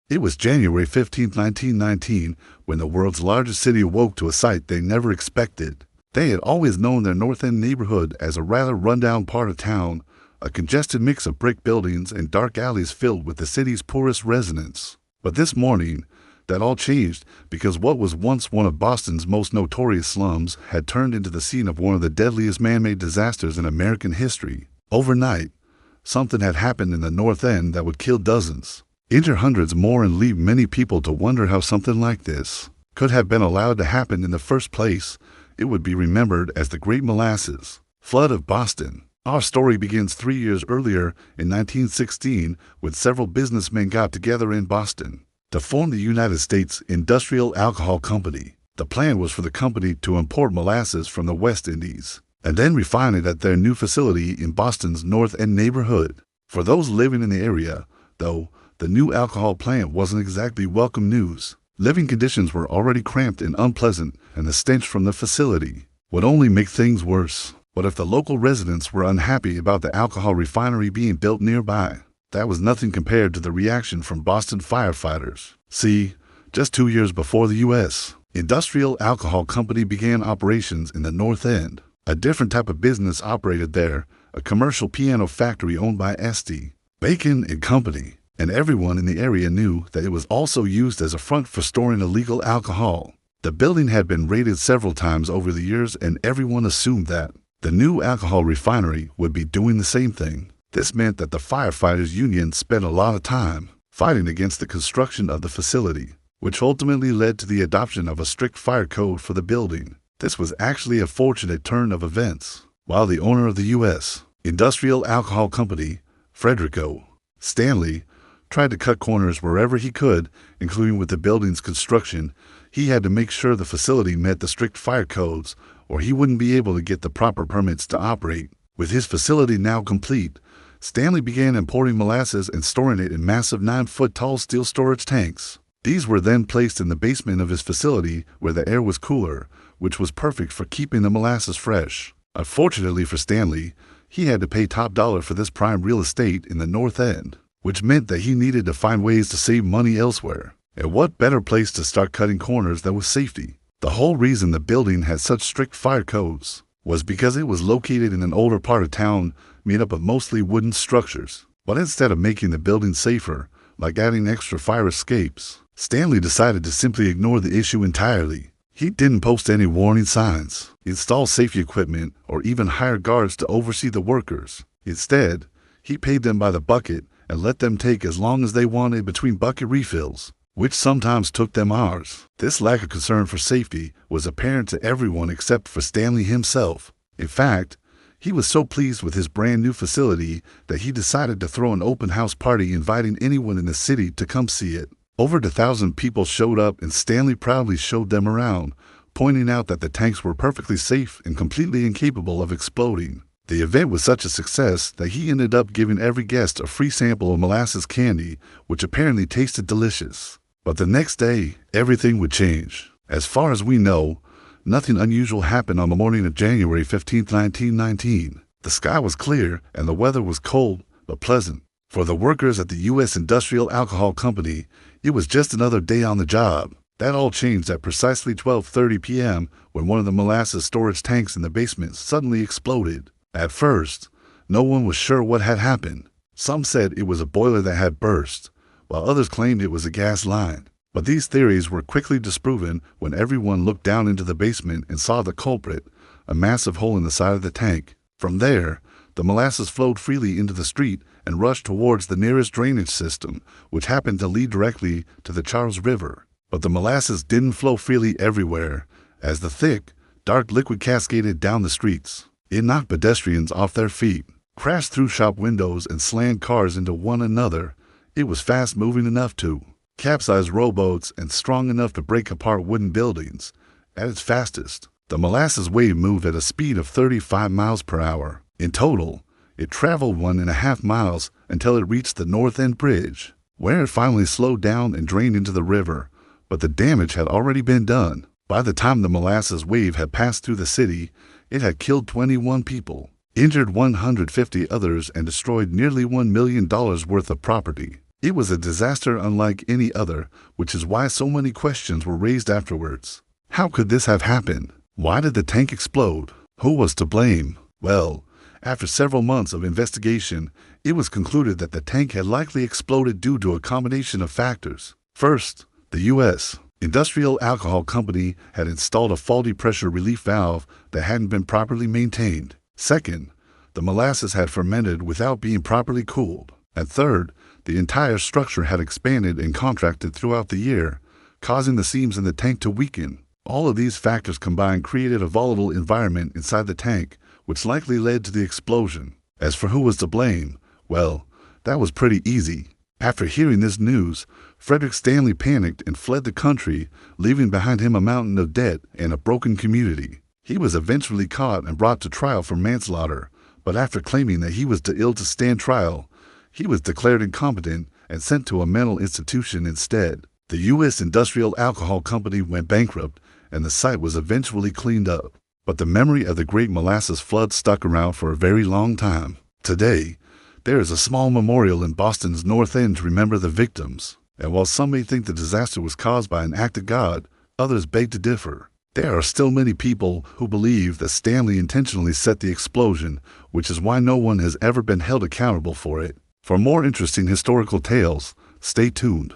It was January 15th, 1919, when the world's largest city awoke to a sight they never expected. They had always known their North End neighborhood as a rather rundown part of town, a congested mix of brick buildings and dark alleys filled with the city's poorest residents. But this morning, that all changed because what was once one of Boston's most notorious slums had turned into the scene of one of the deadliest man-made disasters in American history. Overnight, something had happened in the North End that would kill dozens, injure hundreds more, and leave many people to wonder how something like this could have been allowed to happen in the first place. It would be remembered as the Great Molasses Flood of Boston. Our story begins 3 years earlier in 1916 when several businessmen got together in Boston to form the United States Industrial Alcohol Company. The plan was for the company to import molasses from the West Indies and then refine it at their new facility in Boston's North End neighborhood. For those living in the area, though, the new alcohol plant wasn't exactly welcome news. Living conditions were already cramped and unpleasant, and the stench from the facility would only make things worse. But if the local residents were unhappy about the alcohol refinery being built nearby, that was nothing compared to the reaction from Boston firefighters. See, just 2 years before the U.S. Industrial Alcohol Company began operations in the North End. A different type of business operated there, a commercial piano factory owned by St. Bacon and Company, and everyone in the area knew that it was also used as a front for storing illegal alcohol. The building had been raided several times over the years, and everyone assumed that the new alcohol refinery would be doing the same thing. This meant that the firefighters union spent a lot of time fighting against the construction of the facility, which ultimately led to the adoption of a strict fire code for the building. This was actually a fortunate turn of events. While the owner of the U.S. Industrial Alcohol Company, Frederico Stanley, tried to cut corners wherever he could, including with the building's construction, he had to make sure the facility met the strict fire codes, or he wouldn't be able to get the proper permits to operate. With his facility now complete, Stanley began importing molasses and storing it in massive 9-foot-tall steel storage tanks. These were then placed in the basement of his facility where the air was cooler, which was perfect for keeping the molasses fresh. Unfortunately for Stanley, he had to pay top dollar for this prime real estate in the North End, which meant that he needed to find ways to save money elsewhere. And what better place to start cutting corners than with safety? The whole reason the building had such strict fire codes was because it was located in an older part of town made up of mostly wooden structures. But instead of making the building safer, like adding extra fire escapes, Stanley decided to simply ignore the issue entirely. He didn't post any warning signs, install safety equipment, or even hire guards to oversee the workers. Instead, he paid them by the bucket and let them take as long as they wanted between bucket refills, which sometimes took them hours. This lack of concern for safety was apparent to everyone except for Stanley himself. In fact, he was so pleased with his brand new facility that he decided to throw an open house party inviting anyone in the city to come see it. Over 1,000 people showed up, and Stanley proudly showed them around, pointing out that the tanks were perfectly safe and completely incapable of exploding. The event was such a success that he ended up giving every guest a free sample of molasses candy, which apparently tasted delicious. But the next day, everything would change. As far as we know, nothing unusual happened on the morning of January 15th, 1919. The sky was clear and the weather was cold but pleasant. For the workers at the U.S. Industrial Alcohol Company, it was just another day on the job. That all changed at precisely 12:30 p.m. when one of the molasses storage tanks in the basement suddenly exploded. At first, no one was sure what had happened. Some said it was a boiler that had burst, while others claimed it was a gas line. But these theories were quickly disproven when everyone looked down into the basement and saw the culprit, a massive hole in the side of the tank. From there, the molasses flowed freely into the street and rushed towards the nearest drainage system, which happened to lead directly to the Charles River. But the molasses didn't flow freely everywhere. As the thick, dark liquid cascaded down the streets, it knocked pedestrians off their feet, crashed through shop windows, and slammed cars into one another. It was fast-moving enough to capsize rowboats and strong enough to break apart wooden buildings. At its fastest, the molasses wave moved at a speed of 35 miles per hour. In total, it traveled 1.5 miles until it reached the North End Bridge, where it finally slowed down and drained into the river. But the damage had already been done. By the time the molasses wave had passed through the city, it had killed 21 people, injured 150 others, and destroyed nearly $1 million worth of property. It was a disaster unlike any other, which is why so many questions were raised afterwards. How could this have happened? Why did the tank explode? Who was to blame? Well, after several months of investigation, it was concluded that the tank had likely exploded due to a combination of factors. First, the U.S. Industrial Alcohol Company had installed a faulty pressure relief valve that hadn't been properly maintained. Second, the molasses had fermented without being properly cooled. And third, the entire structure had expanded and contracted throughout the year, causing the seams in the tank to weaken. All of these factors combined created a volatile environment inside the tank, which likely led to the explosion. As for who was to blame, well, that was pretty easy. After hearing this news, Frederick Stanley panicked and fled the country, leaving behind him a mountain of debt and a broken community. He was eventually caught and brought to trial for manslaughter, but after claiming that he was too ill to stand trial, he was declared incompetent and sent to a mental institution instead. The U.S. Industrial Alcohol Company went bankrupt, and the site was eventually cleaned up. But the memory of the Great Molasses Flood stuck around for a very long time. Today, there is a small memorial in Boston's North End to remember the victims. And while some may think the disaster was caused by an act of God, others beg to differ. There are still many people who believe that Stanley intentionally set the explosion, which is why no one has ever been held accountable for it. For more interesting historical tales, stay tuned.